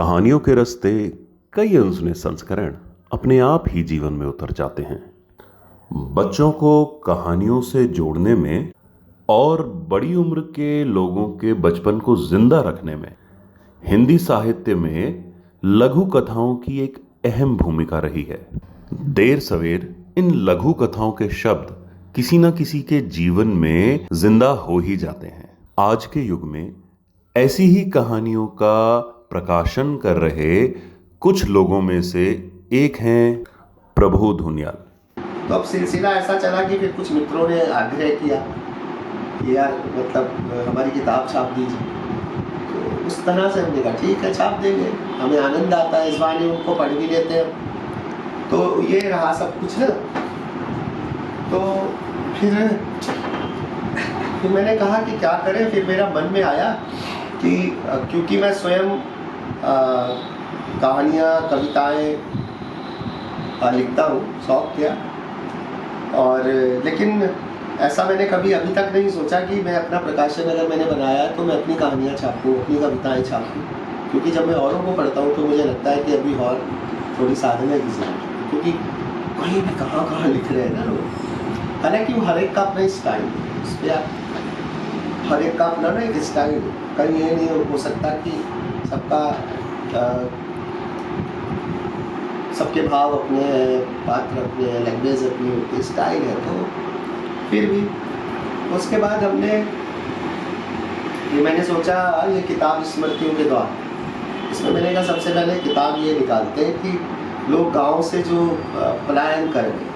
कहानियों के रास्ते कई अनसुने संस्करण अपने आप ही जीवन में उतर जाते हैं। बच्चों को कहानियों से जोड़ने में और बड़ी उम्र के लोगों के बचपन को जिंदा रखने में हिंदी साहित्य में लघु कथाओं की एक अहम भूमिका रही है। देर सवेर इन लघु कथाओं के शब्द किसी न किसी के जीवन में जिंदा हो ही जाते हैं। आज के युग में ऐसी ही कहानियों का प्रकाशन कर रहे कुछ लोगों में से एक हैं प्रभु धुनियाल। तो अब सिलसिला ऐसा चला कि फिर कुछ मित्रों ने आग्रह किया कि यार मतलब हमारी किताब छाप दीजिए। तो उस तरह से हमने कहा ठीक है छाप देंगे, हमें आनंद आता है, इस बहाने उनको पढ़ भी लेते हैं। तो ये रहा सब कुछ ना। तो फिर मैंने कहा कि क्या करें। फिर मेरा मन में आया कि क्योंकि मैं स्वयं कहानियाँ कविताएं लिखता हूँ, शौक किया। और लेकिन ऐसा मैंने कभी अभी तक नहीं सोचा कि मैं अपना प्रकाशन अगर मैंने बनाया है तो मैं अपनी कहानियाँ छापूँ, अपनी कविताएं छापूँ। क्योंकि जब मैं औरों को पढ़ता हूँ तो मुझे लगता है कि अभी और थोड़ी साधना की जरूरत है, क्योंकि कहीं भी कहाँ लिख रहे हैं ना लोग। हालांकि वो हर एक का अपना स्टाइल है, उस पर आप हर एक का अपना ना एक स्टाइल। कहीं ये नहीं हो सकता कि सबके भाव अपने हैं, पात्र अपने हैं, लैंग्वेज अपनी होती, स्टाइल है। तो फिर भी उसके बाद मैंने सोचा ये किताब स्मृतियों के द्वार, इसमें मैंने कहा सबसे पहले किताब ये निकालते हैं कि लोग गाँव से जो पलायन कर गए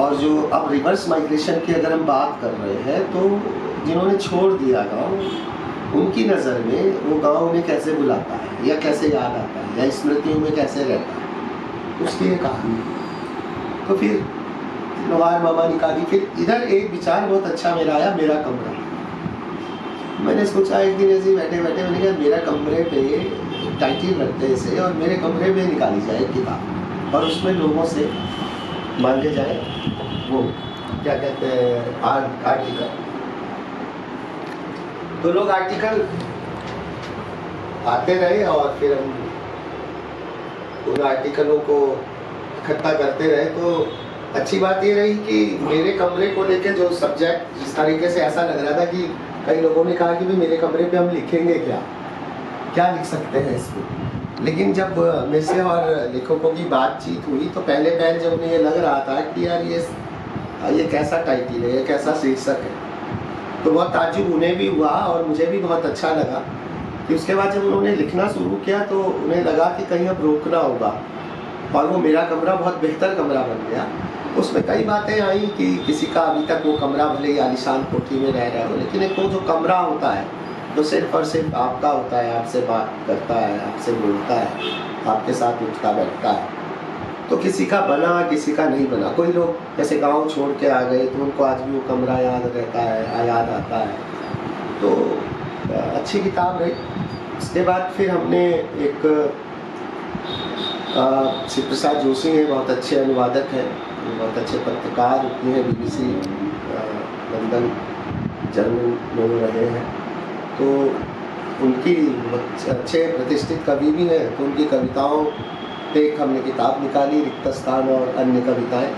और जो अब रिवर्स माइग्रेशन की अगर हम बात कर रहे हैं, तो जिन्होंने छोड़ दिया गाँव, उनकी नज़र में वो गांव उन्हें कैसे बुलाता है या कैसे याद आता है या स्मृतियों में कैसे रहता है, उसकी एक कहानी। तो फिर लोहार मामा निकाली। फिर इधर एक विचार बहुत अच्छा मेरा आया, मेरा कमरा। मैंने सोचा एक दिन ऐसे बैठे मैंने कहा मेरा कमरे पे टाइटल रखते इसे और मेरे कमरे में निकाली जाए किताब और उसमें लोगों से मांगे जाए वो क्या कहते हैं आर्टिकल। तो लोग आर्टिकल आते रहे और फिर हम उन आर्टिकलों को इकट्ठा करते रहे। तो अच्छी बात ये रही कि मेरे कमरे को लेकर जो सब्जेक्ट जिस तरीके से ऐसा लग रहा था कि कई लोगों ने कहा कि भाई मेरे कमरे पे हम लिखेंगे क्या लिख सकते हैं इसमें। लेकिन जब मेरे से और लेखकों की बातचीत हुई तो पहले जब उन्हें ये लग रहा था कि यार ये कैसा टाइटल है, ये कैसा शीर्षक है, तो बहुत ताज्जुब उन्हें भी हुआ और मुझे भी बहुत अच्छा लगा। कि उसके बाद जब उन्होंने लिखना शुरू किया तो उन्हें लगा कि कहीं अब रोकना होगा, और वो मेरा कमरा बहुत बेहतर कमरा बन गया। उसमें कई बातें आई कि किसी का अभी तक वो कमरा भले ही आलीशान कोठी में रह रहा हो, लेकिन एक वो जो कमरा होता है तो सिर्फ और सिर्फ आपका होता है, आपसे बात करता है, आपसे बोलता है, आपके साथ उठता बैठता है। तो किसी का बना किसी का नहीं बना। कोई लोग जैसे गांव छोड़ के आ गए तो उनको आज भी वो कमरा याद रहता है, याद आता है। तो अच्छी किताब रही। उसके बाद फिर हमने एक शिव प्रसाद जोशी हैं, बहुत अच्छे अनुवादक हैं, बहुत अच्छे पत्रकार हैं, BBC लंदन जर्मन में रहे हैं। तो उनकी अच्छे प्रतिष्ठित कवि भी हैं, तो उनकी कविताओं एक हमने किताब निकाली, रिक्त स्थान और अन्य कविताएं।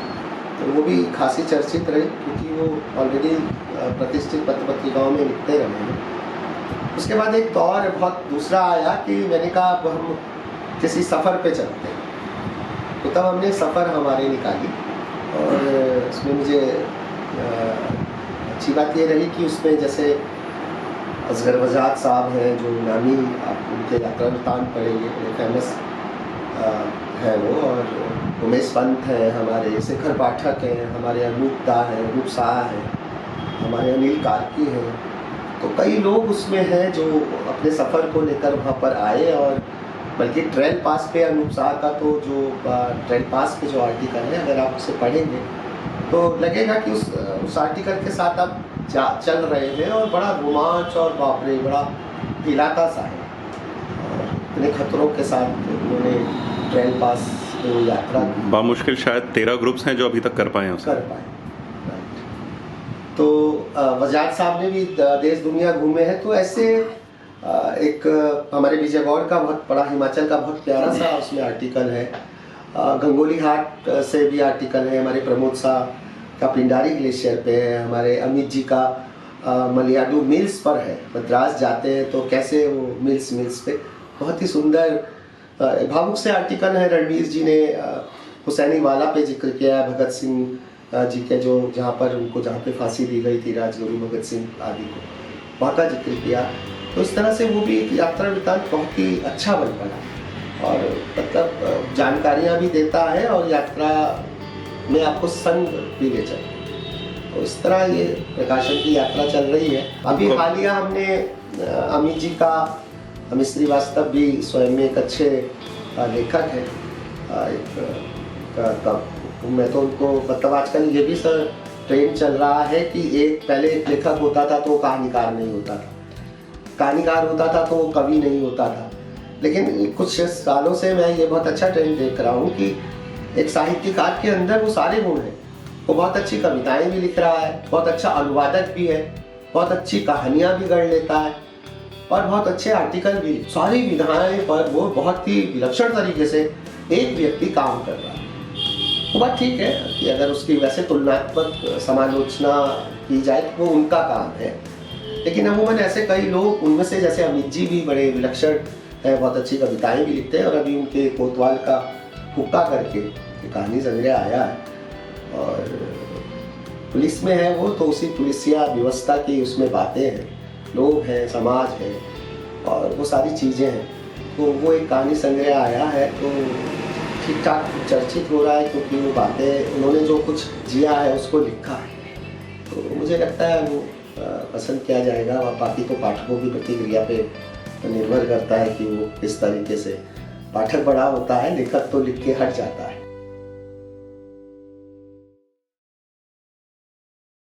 तो वो भी खासी चर्चित रही क्योंकि वो ऑलरेडी प्रतिष्ठित पत्र पत्रिकाओं में लिखते रहे हैं। उसके बाद एक दौर बहुत दूसरा आया कि मैंने कहा अब हम किसी सफ़र पे चलते हैं। तो तब हमने सफ़र हमारे निकाली और उसमें मुझे अच्छी बात ये रही कि उसमें जैसे असगर वजात साहब हैं जो नामी, आप उनके यात्रा वृत्तांत पढ़ेंगे, फेमस है वो, और उमेश पंत है हमारे, शेखर पाठक हैं हमारे, अनूप दा है, अनूप शाह है हमारे, अनिल कार्की हैं। तो कई लोग उसमें हैं जो अपने सफ़र को लेकर वहाँ पर आए। और बल्कि ट्रेल पास पे अनूप शाह का तो जो ट्रेल पास पे जो आर्टिकल है, अगर आप उसे पढ़ेंगे तो लगेगा कि उस आर्टिकल के साथ आप चल रहे हैं और बड़ा रोमांच और बापरे बड़ा हिलाता सा है। इतने खतरों के साथ उन्होंने ट्रेल पास में यात्रा की। बामुश्किल शायद 13 ग्रुप्स हैं जो अभी तक कर पाए। तो वजात साहब ने भी देश दुनिया घूमे हैं। तो ऐसे हमारे विजयगौड़ का बहुत बड़ा, हिमाचल का बहुत प्यारा सा उसमें आर्टिकल है। गंगोली घाट से भी आर्टिकल है, हमारे प्रमोद शाह का पिंडारी ग्लेशियर पे है, हमारे अमित जी का मलयाडू मिल्स पर है, मद्रास जाते हैं तो कैसे वो मिल्स पे बहुत ही सुंदर भावुक से आर्टिकल है। रणवीर जी ने हुसैनी वाला पे जिक्र किया है, भगत सिंह जी के जो जहाँ पे फांसी दी गई थी राजगुरु भगत सिंह आदि को, वहाँ का जिक्र किया। तो इस तरह से वो भी एक यात्रा वृत्तांत बहुत ही अच्छा बन पड़ा और मतलब जानकारियाँ भी देता है और यात्रा में आपको संग भी ले चलता है। तो इस तरह ये प्रकाशन की यात्रा चल रही है। अभी हालिया हमने अमित जी का, अमित श्रीवास्तव भी स्वयं में एक अच्छे लेखक है, मैं तो उनको मतलब आजकल ये भी सर ट्रेंड चल रहा है कि पहले एक लेखक होता था तो कहानीकार नहीं होता था, कहानीकार होता था तो कवि नहीं होता था। लेकिन कुछ सालों से मैं ये बहुत अच्छा ट्रेंड देख रहा हूँ कि एक साहित्यकार के अंदर वो सारे गुण हैं। वो बहुत अच्छी कविताएं भी लिख रहा है, बहुत अच्छा अनुवादक भी है, बहुत अच्छी कहानियाँ भी गढ़ लेता है और बहुत अच्छे आर्टिकल भी। सारी विधाएं पर वो बहुत ही विलक्षण तरीके से एक व्यक्ति काम कर रहा है। वो बात ठीक है कि अगर उसकी वैसे तुलनात्मक समालोचना की जाए तो वो उनका काम है, लेकिन अमूमन ऐसे कई लोग, उनमें से जैसे अमित जी भी बड़े विलक्षण है, बहुत अच्छी कविताएं भी लिखते हैं और अभी उनके कोतवाल का हुक्का करके कहानी संग्रह आया है और पुलिस में है वो, तो उसी पुलिसिया व्यवस्था की उसमें बातें हैं, लोग हैं, समाज है और वो सारी चीज़ें हैं। तो वो एक कहानी संग्रह आया है तो ठीक ठाक चर्चित हो रहा है क्योंकि वो बातें उन्होंने जो कुछ जिया है उसको लिखा है। तो मुझे लगता है वो पसंद किया जाएगा। और बाकी तो पाठकों की प्रतिक्रिया पे निर्भर करता है कि वो किस तरीके से, पाठक बड़ा होता है, लेखक तो लिख के हट जाता है।